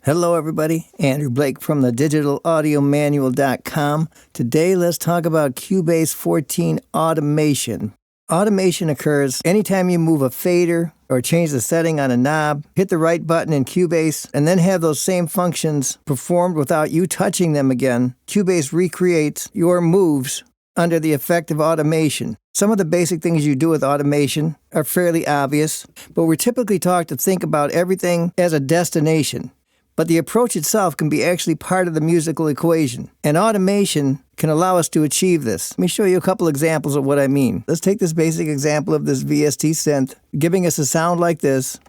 Hello everybody, Andrew Blake from the digitalaudiomanual.com. Today let's talk about Cubase 14 automation. Automation occurs anytime you move a fader or change the setting on a knob, hit the right button in Cubase, and then have those same functions performed without you touching them again. Cubase recreates your moves under the effect of automation. Some of the basic things you do with automation are fairly obvious, but we're typically taught to think about everything as a destination. But the approach itself can be actually part of the musical equation. And automation can allow us to achieve this. Let me show you a couple examples of what I mean. Let's take this basic example of this VST synth, giving us a sound like this.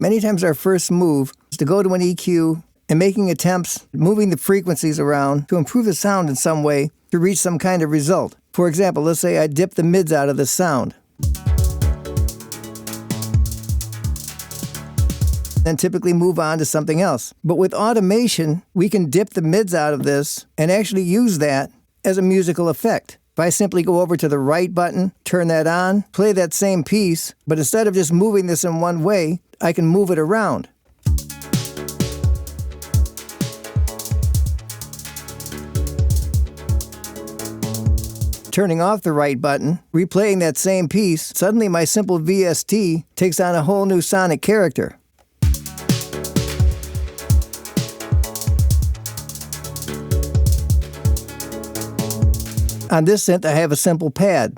Many times our first move is to go to an EQ and making attempts, moving the frequencies around to improve the sound in some way to reach some kind of result. For example, let's say I dip the mids out of the sound. Then typically move on to something else. But with automation, we can dip the mids out of this and actually use that as a musical effect. If I simply go over to the right button, turn that on, play that same piece, but instead of just moving this in one way, I can move it around. Turning off the right button, replaying that same piece, suddenly my simple VST takes on a whole new sonic character. On this synth, I have a simple pad.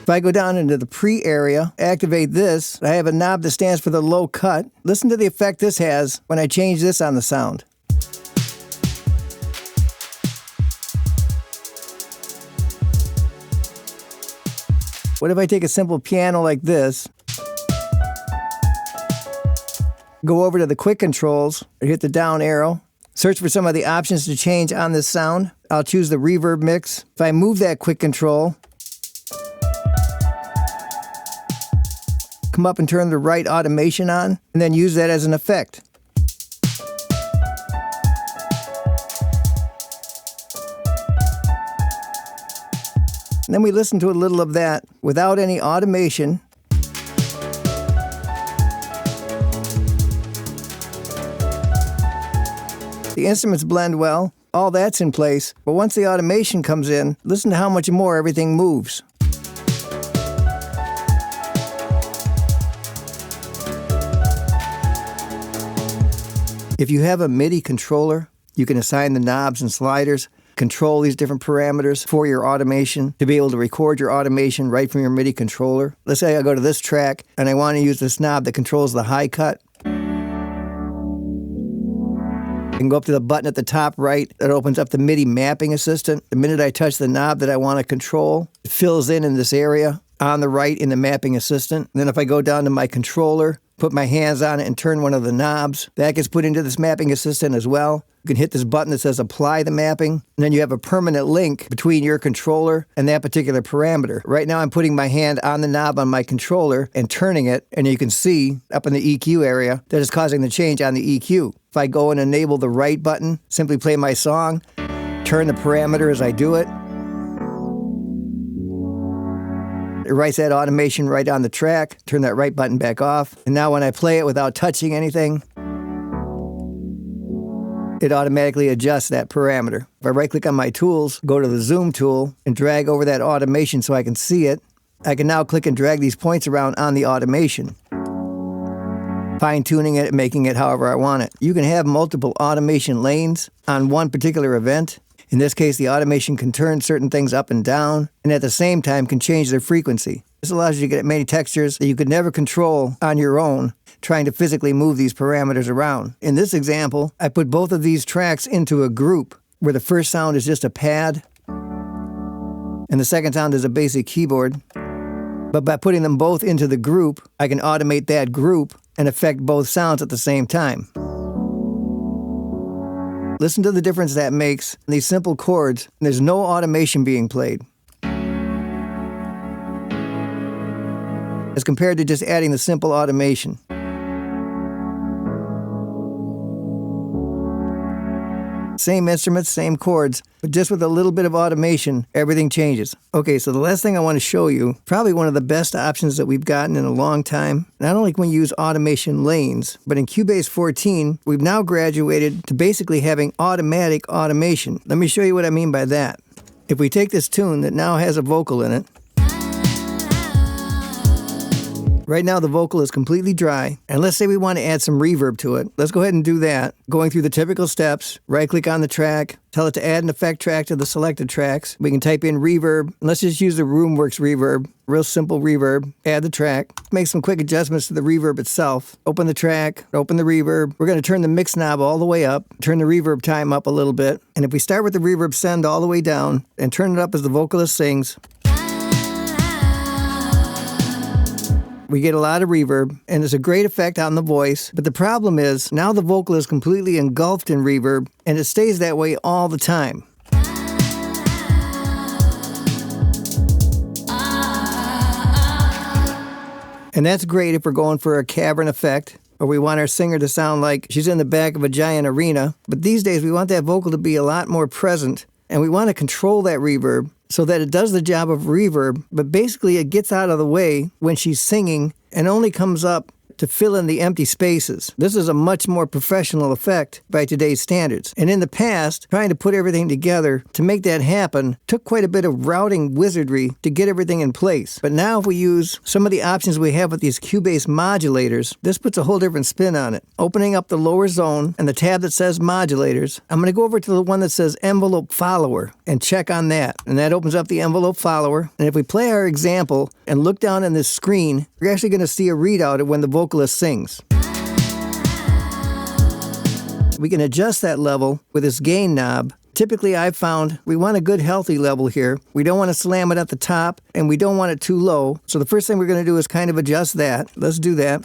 If I go down into the pre area, activate this, I have a knob that stands for the low cut. Listen to the effect this has when I change this on the sound. What if I take a simple piano like this, go over to the quick controls, hit the down arrow, search for some of the options to change on this sound. I'll choose the reverb mix. If I move that quick control, come up and turn the right automation on, and then use that as an effect. And then we listen to a little of that without any automation. The instruments blend well, all that's in place, but once the automation comes in, listen to how much more everything moves. If you have a MIDI controller, you can assign the knobs and sliders, control these different parameters for your automation to be able to record your automation right from your MIDI controller. Let's say I go to this track and I want to use this knob that controls the high cut. I can go up to the button at the top right that opens up the MIDI mapping assistant. The minute I touch the knob that I want to control, it fills in this area on the right in the mapping assistant. And then if I go down to my controller, put my hands on it and turn one of the knobs, that gets put into this mapping assistant as well. You can hit this button that says apply the mapping, and then you have a permanent link between your controller and that particular parameter. Right now I'm putting my hand on the knob on my controller and turning it, and you can see up in the EQ area that is causing the change on the EQ. If I go and enable the right button, simply play my song, turn the parameter as I do it. It writes that automation right on the track, turn that right button back off, and now when I play it without touching anything, it automatically adjusts that parameter. If I right-click on my tools, go to the zoom tool, and drag over that automation so I can see it, I can now click and drag these points around on the automation, fine-tuning it and making it however I want it. You can have multiple automation lanes on one particular event. In this case, the automation can turn certain things up and down, and at the same time can change their frequency. This allows you to get many textures that you could never control on your own, trying to physically move these parameters around. In this example, I put both of these tracks into a group where the first sound is just a pad and the second sound is a basic keyboard. But by putting them both into the group, I can automate that group and affect both sounds at the same time. Listen to the difference that makes in these simple chords, and there's no automation being played, as compared to just adding the simple automation. Same instruments, same chords, but just with a little bit of automation, everything changes. Okay, so the last thing I want to show you, probably one of the best options that we've gotten in a long time, not only can we use automation lanes, but in Cubase 14, we've now graduated to basically having automatic automation. Let me show you what I mean by that. If we take this tune that now has a vocal in it, right now the vocal is completely dry, and let's say we want to add some reverb to it. Let's go ahead and do that. Going through the typical steps, right-click on the track, tell it to add an effect track to the selected tracks. We can type in reverb. Let's just use the Roomworks reverb, real simple reverb. Add the track. Make some quick adjustments to the reverb itself. Open the track, open the reverb. We're going to turn the mix knob all the way up, turn the reverb time up a little bit. And if we start with the reverb send all the way down and turn it up as the vocalist sings, we get a lot of reverb, and it's a great effect on the voice. But the problem is, now the vocal is completely engulfed in reverb, and it stays that way all the time. And that's great if we're going for a cavern effect, or we want our singer to sound like she's in the back of a giant arena. But these days, we want that vocal to be a lot more present, and we want to control that reverb so that it does the job of reverb, but basically it gets out of the way when she's singing and only comes up to fill in the empty spaces. This is a much more professional effect by today's standards. And in the past, trying to put everything together to make that happen took quite a bit of routing wizardry to get everything in place. But now if we use some of the options we have with these Cubase modulators, this puts a whole different spin on it. Opening up the lower zone and the tab that says modulators, I'm going to go over to the one that says envelope follower and check on that. And that opens up the envelope follower. And if we play our example and look down on this screen, we're actually going to see a readout of when the vocalist sings. We can adjust that level with this gain knob. Typically, I've found we want a good healthy level here. We don't want to slam it at the top, and we don't want it too low. So the first thing we're going to do is kind of adjust that. Let's do that.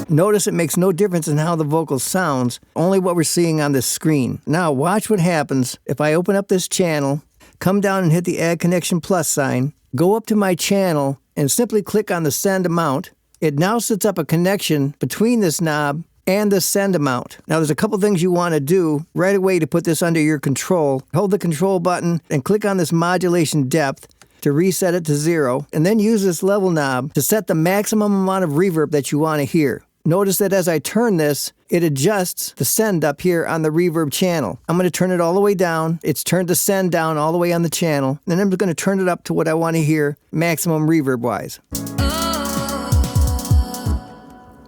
Notice it makes no difference in how the vocal sounds, only what we're seeing on this screen. Now watch what happens if I open up this channel, come down and hit the Add Connection plus sign, go up to my channel, and simply click on the send amount. It now sets up a connection between this knob and the send amount. Now there's a couple things you want to do right away to put this under your control. Hold the control button and click on this modulation depth to reset it to 0, and then use this level knob to set the maximum amount of reverb that you want to hear. Notice that as I turn this, it adjusts the send up here on the reverb channel. I'm going to turn it all the way down. It's turned the send down all the way on the channel. Then I'm going to turn it up to what I want to hear maximum reverb-wise.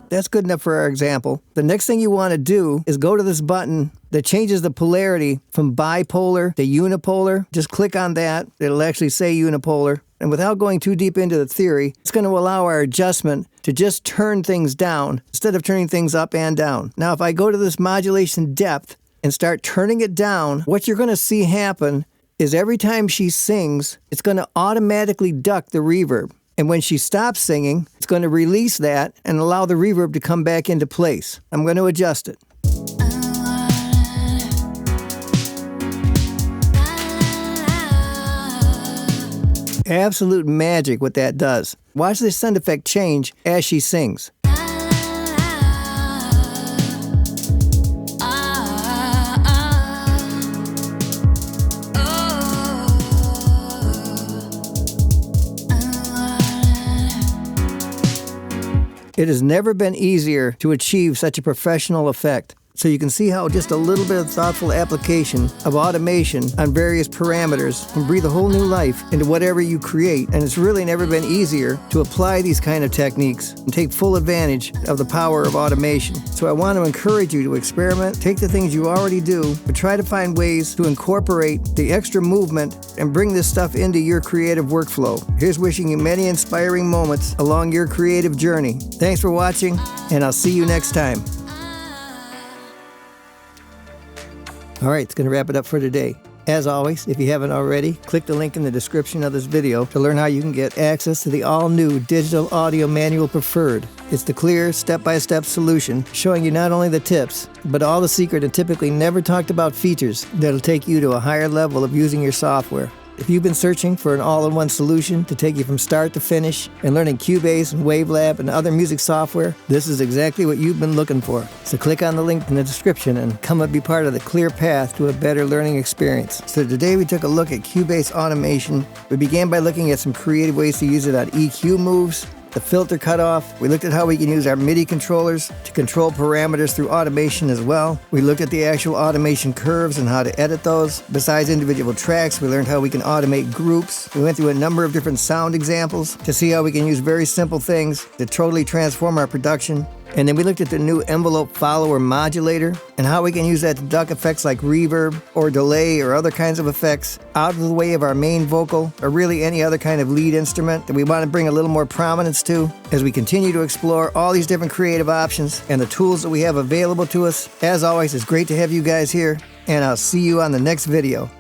That's good enough for our example. The next thing you want to do is go to this button that changes the polarity from bipolar to unipolar. Just click on that. It'll actually say unipolar. And without going too deep into the theory, it's going to allow our adjustment to just turn things down instead of turning things up and down. Now, if I go to this modulation depth and start turning it down, what you're going to see happen is every time she sings, it's going to automatically duck the reverb. And when she stops singing, it's going to release that and allow the reverb to come back into place. I'm going to adjust it. Absolute magic what that does. Watch this sound effect change as she sings. It has never been easier to achieve such a professional effect. So you can see how just a little bit of thoughtful application of automation on various parameters can breathe a whole new life into whatever you create. And it's really never been easier to apply these kind of techniques and take full advantage of the power of automation. So I want to encourage you to experiment, take the things you already do, but try to find ways to incorporate the extra movement and bring this stuff into your creative workflow. Here's wishing you many inspiring moments along your creative journey. Thanks for watching, and I'll see you next time. All right, it's going to wrap it up for today. As always, if you haven't already, click the link in the description of this video to learn how you can get access to the all-new Digital Audio Manual Preferred. It's the clear, step-by-step solution showing you not only the tips, but all the secret and typically never talked about features that'll take you to a higher level of using your software. If you've been searching for an all-in-one solution to take you from start to finish and learning Cubase and Wavelab and other music software, this is exactly what you've been looking for. So click on the link in the description and come and be part of the clear path to a better learning experience. So today we took a look at Cubase automation. We began by looking at some creative ways to use it on EQ moves, the filter cutoff. We looked at how we can use our MIDI controllers to control parameters through automation as well. We looked at the actual automation curves and how to edit those. Besides individual tracks, we learned how we can automate groups. We went through a number of different sound examples to see how we can use very simple things to totally transform our production. And then we looked at the new envelope follower modulator and how we can use that to duck effects like reverb or delay or other kinds of effects out of the way of our main vocal or really any other kind of lead instrument that we want to bring a little more prominence to as we continue to explore all these different creative options and the tools that we have available to us. As always, it's great to have you guys here, and I'll see you on the next video.